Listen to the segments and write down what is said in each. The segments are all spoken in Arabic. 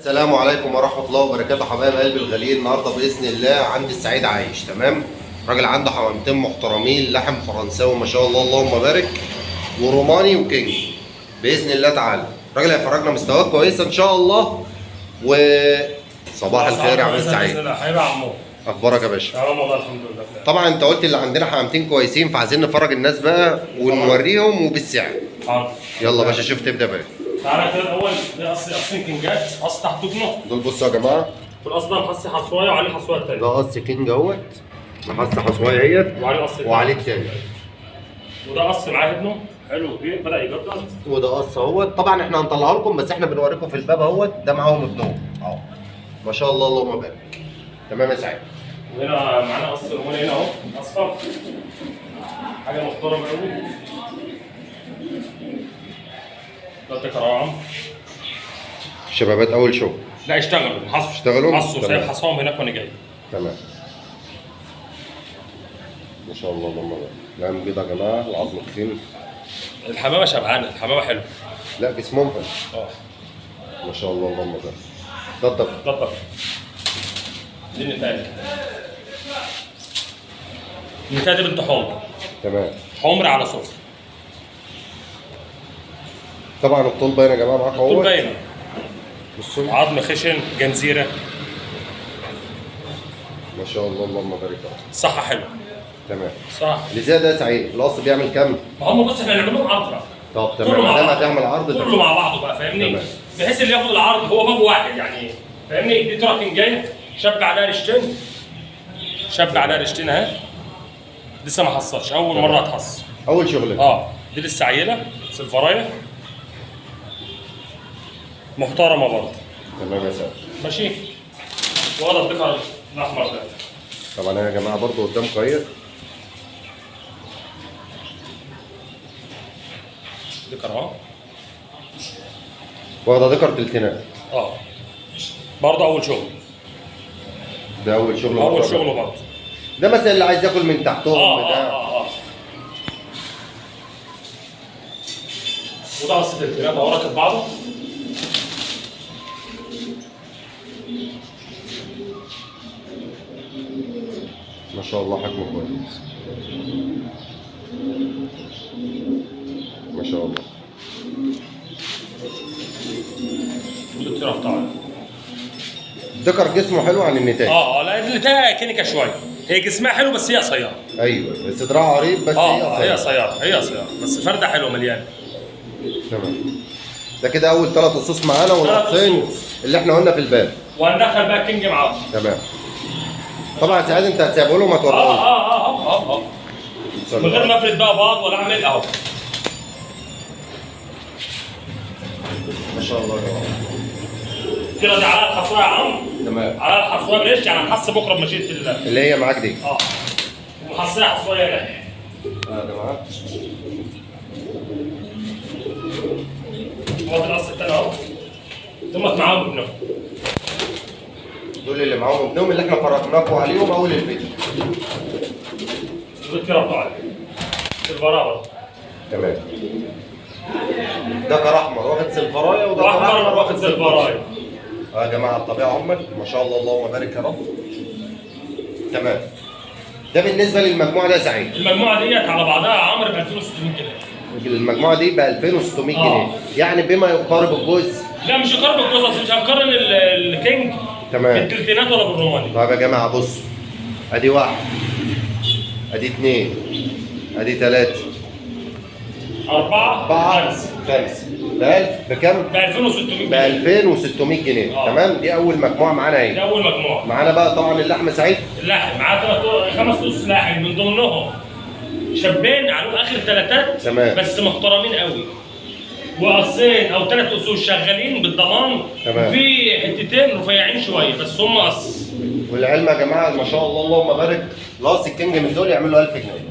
السلام عليكم ورحمة الله وبركاته حبايب قلبي الغاليين. النهارده بإذن الله عند السعيد عايش تمام. راجل عنده حمامتين محترمين، لحم فرنساوي ما شاء الله اللهم بارك، وروماني وكينج بإذن الله تعالى. راجل هيفرجنا مستويات كويسة إن شاء الله. وصباح الخير يا عم السعيد. حبيبي يا عمو، أخبارك يا باشا؟ تمام والله الحمد لله. طبعا أنت قلت اللي عندنا حمامتين كويسين، فعايزين نفرج الناس بقى ونوريهم وبالسعر. حاضر. يلا يا باشا، شوف تبدأ بقى. تعالى كده الاول، ده قصين كينجات، قص تحت دقنه. دول بصوا يا جماعة، والقص ده محصي حصوايه وعليه حصوايه ده تانية. قص كينج اهوت، محصة حصواية اهيت وعليه قص تاني. وعليه التاني. وده قص معاه ابنه حلو كبير بدأ يجدد. وده قص اهوت، طبعا احنا هنطلعه لكم بس احنا بنوريكم في الباب اهوت. ده معاهم ابنهم اهو ما شاء الله اللهم بارك. تمام يا سعيد. وهنا معانا قص روماني هنا اهو اصفر، حاجه محترمه قوي. ده كرام شبابات اول شغل. لا اشتغلوا اشتغلوا؟ حصوا تمام. سايب حصاهم هناك وانا جاي. تمام ما شاء الله اللهم بارك. نعم بيضة يا جماعه، العظم تخين. الحمامه شبعانه، الحمامه حلوه. لا جسمهم حلو اه ما شاء الله اللهم بارك. ده الضبط. ده الضبط. دي النتايه. النتايه دي بنت حمر، تمام. حمر على صفر. طبعا الطول باين يا جماعه معاك طول اهوت. باينه، بصوا عظم خشن، جنزيره، ما شاء الله اللهم بارك. صحه حلوه. تمام. صح. اللي زي ده يا سعيد القص بيعمل كام؟ ما هم بص احنا هنعمل لهم عرض بقى. طب كله تمام، مع ما دام بعض. هتعمل عرض كله تمام. مع بعضه بقى فاهمني؟ تمام. بحيث اللي ياخد العرض هو باب واحد يعني فاهمني؟ دي تراكن جايه شاب عليها ريشتين، شاب عليها ريشتين اهي، لسه ما حصلش، اول مره هتحصل. اول شغل. دي لسه عيله سلفرايه محترمه برضه. تمام يا سعيد. ماشي. ولا الدكر الاحمر ده طبعا يا جماعه برضو قدام كويس. دكر اهو. واخده ذكر تلتينات. برضه اول شغل. ده اول شغل. اول شغل برضه. ده مثلا اللي عايز ياكل من تحتهم بتاع. وده قصة التلاتة اهو راكب بعضه. ما شاء الله حجمه كويس ما شاء الله. وده التلاتة بتاعه. ذكر جسمه حلو عن النتاج. لا النتاية كينيكا شوية، هي جسمها حلو بس هي قصيرة. ايوه بس دراعه عريض بس هي قصيرة، هي قصيرة بس فردة حلوة مليانة. تمام. ده كده اول 3 قصوص معانا والقصين اللي احنا قلنا في الباب. وهندخل بقى كينج معاهم. تمام. طبعا سعاد انت هتسيبه له ما توريهوش. من غير ما افرد بقى باض ولا اعمل اهو. ما شاء الله يا رب. كده دي على الحصوية يا عم. تمام. على الحصوية بريش يعني هنحص بكره بمشيئة الله. اللي هي معاك دي. ومحصية حصوية هنا. يا جماعه. هو ده القص التاني اهو. دول معاهم ابنهم. دول اللي معاهم ابنهم اللي احنا فرجناكم عليهم اول الفيديو. دول كده بتوع البرابر. تمام. ده كر احمر واخد سلفرايه وده كر احمر واخد سلفرايه. يا جماعه الطبيعه عمك ما شاء الله اللهم بارك يا رب. تمام. ده بالنسبه للمجموعه ده يا سعيد. المجموعه ديت على بعضها يا عمرو ب 2600 جنيه. المجموعه دي ب 2600 جنيه يعني بما يقارب الجزء. لا مش هقارن الجزء، مش هنقارن الكينج تمام بالتلتينات ولا بالروماني. طيب يا جماعه بصوا، ادي 1 ادي 2 ادي 3 4 5 ب 1000 بكام؟ ب 2600 ب 2600 جنيه. تمام. دي اول مجموعه معانا اهي. دي اول مجموعه. معانا بقى طبعا اللحم سعيد. اللحم معاه 5 قص لحم من ضمنهم شابين عليهم اخر ثلاثات. تمام. بس محترمين قوي. وقصين او 3 قصوص شغالين بالضمان. تمام. وفي حتتين رفيعين شويه بس هم قص. والعلم يا جماعه ما شاء الله اللهم بارك، القص الكينج من دول يعمل له 1000 جنيه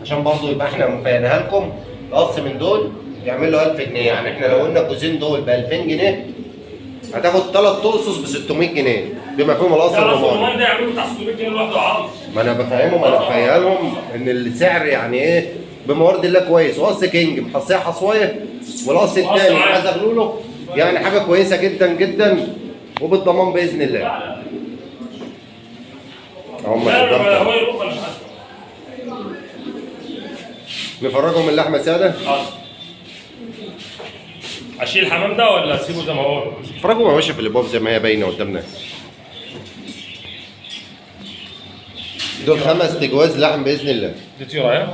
عشان برضه يبقى احنا مفيناها لكم. القص من دول يعمل له 1000 جنيه يعني احنا لو قلنا الجوزين دول ب 2000 جنيه هتاخد 3 قصص ب 600 جنيه بما فيهم القص الروماني. ده يعملوا بتاع 600 جنيه لوحده عرض. ما انا بفهمهم، انا بفهمهم ان السعر يعني ايه بموارد الله كويس. وقص كينج محصيه حصوايه والقص الثاني عايز اغلوله يعني حاجه كويسه جدا جدا وبالضمان باذن الله. لا هم لا هو يروح ولا مش عارف. نفرجهم اللحمه ساده. حاضر. اشيل الحمام ده ولا اسيبه زي ما هو؟ نفرجهم يا باشا في الابواب زي ما هي باينه قدامنا. دول 5 تجواز لحم باذن الله. دي طيوره اهي.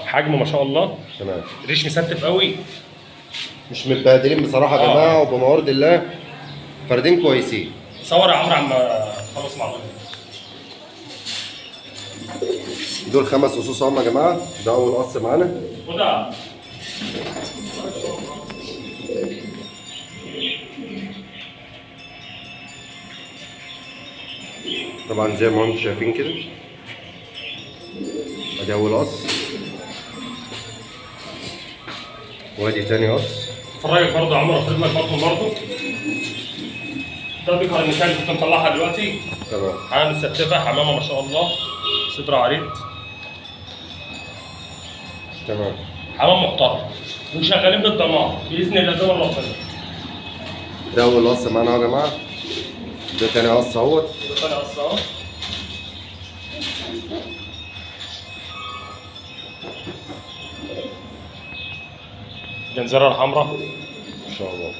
حجمه ما شاء الله. تمام. ريش مستف قوي. مش متبهدلين بصراحه يا جماعه، وبموارد الله فردين كويسين. صور يا عمرو عم خلص مع بعض. دول 5 فصوص اهم يا جماعه. ده اول قص معانا. وده طبعا زي ما انتم شايفين كده. ادي اول قص، وادي تاني قص. اتفرجك برضه يا عمرو، افرد لك بطن برضه. ده بيكره النتايج اللي كنت مطلعها دلوقتي. تمام. حمامه مستفه، حمامه ما شاء الله، صدر عريض. تمام. حمام محترم وشغالين بالضمان باذن الله. ده ربنا. ده اول قص معانا اهو يا جماعه. ده تاني قص اهوت. ده تاني قص اهو. جنزيره الحمراء ان شاء الله.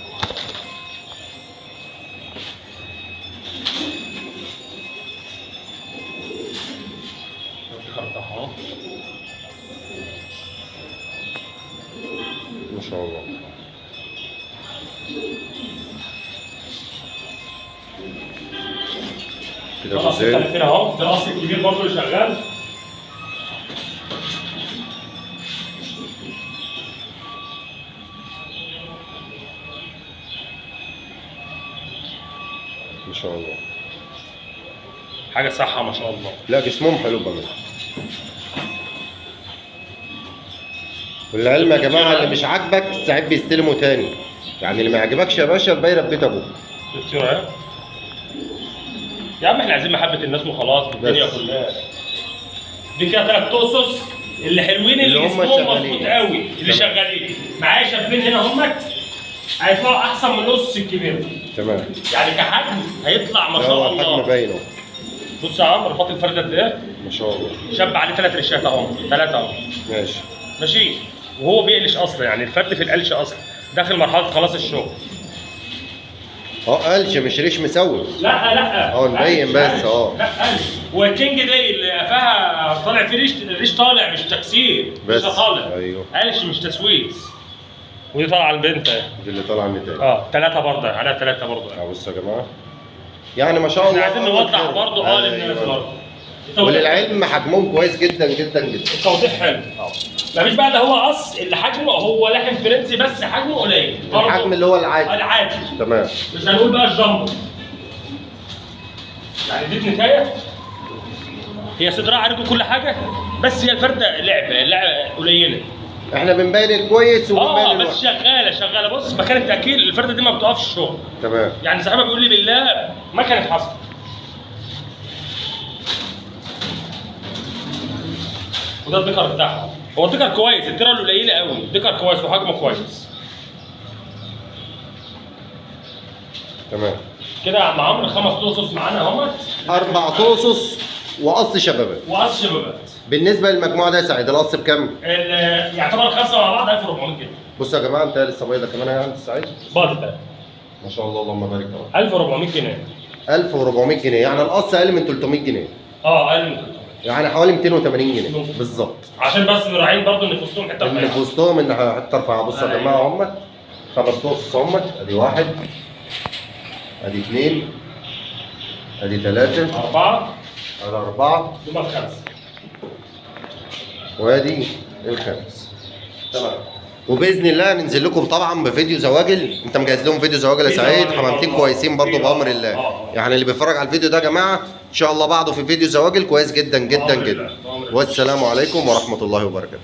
ما شاء الله. كده ده القص جزئين. التالت هنا اهو. ده القص الكبير برضه اللي شغال. ما شاء الله. حاجه صحه ما شاء الله. لا جسمهم حلو بقى. والعلم يا جماعه اللي مش عاجبك ساعات بيستلموا تاني. يعني اللي ما يعجبكش يا باشا الباقي بيت ابوك. الطيوره اهي. يا عم احنا عايزين محبه الناس وخلاص بالدنيا كلها. دي كده 3 قصص اللي حلوين اللي هم جسمهم شغالين. مظبوط قوي اللي شغالين. معايا شابين هنا همت هيطلعوا احسن من نص الكبير. تمام. يعني كحجم هيطلع ما ده شاء هو الحجم الله. باين اهو. بص يا عمرو، فاضل الفرده قد ايه؟ ما شاء الله. شاب عليه 3 ريشات اهو، 3 اهو. ماشي. ماشي. وهو بيقلش اصلا، يعني الفرد في القلش اصلا داخل مرحله خلاص الشغل. قلش مش ريش مسوي. لا نبين بس لا قلش. والكينج دي اللي قفاها طالع فيه ريش، الريش طالع مش تكسير. بس. مش طالع. ايوه. قلش مش تسويس. ودي طالعه البنت اهي. دي اللي طالعه من تاني. 3 برضه على 3 برضه. بصوا يا جماعه. يعني ما شاء الله. احنا عايزين نوضح برضه للناس برضه. وللعلم حجمهم كويس جدا جدا جدا. التوضيح حلو. مفيش بقى ده هو قص اللي حجمه هو لحم فرنسي بس حجمه قليل. الحجم اللي هو العادي. العادي. تمام. مش هنقول بقى الجامبو. يعني دي نتايه. هي صدرها عريض وكل حاجه، بس هي الفرده لعبه قليله. احنا بنبين الكويس وبنبين بس شغاله. بص مكان التاكيل الفرده دي ما بتقفش الشغل. تمام. يعني صاحبها بيقول لي بالله ما كانت حصل. وده الدكر بتاعها. هو الدكر كويس، التيره القليله قوي، الدكر كويس وحجمه كويس. تمام. كده يا عم عمرو 5 قصص معانا اهمت. 4 قصص وقص شبابات. وقص شبابات. بالنسبه للمجموعه ده يا سعيد القص بكام؟ يعتبر 5 مع بعض 1400 جنيه. بصوا يا جماعه انت لسه بيضه كمان يا عند السعيد. بعض ده ما شاء الله اللهم بارك طبعا. 1400 جنيه. 1400 جنيه يعني القص اقل من 300 جنيه. اقل من 300. يعني حوالي 280 جنيه بالظبط. عشان بس نراعين برضه ان في وسطهم حته اللي في وسطهم ان حته رفيعه. بصوا يا جماعه هم 5 قصص هم. ادي 1 ادي 2 ادي 3 4 ادي 4 دول 5 وادي الخامس. تمام. وباذن الله هننزل لكم طبعا بفيديو زواجل. انت مجهز لهم فيديو زواجل يا سعيد؟ حمامتين كويسين برضو بامر الله. يعني اللي بيتفرج على الفيديو ده يا جماعه ان شاء الله بعده في فيديو زواجل كويس جدا جدا جدا. والسلام عليكم ورحمه الله وبركاته.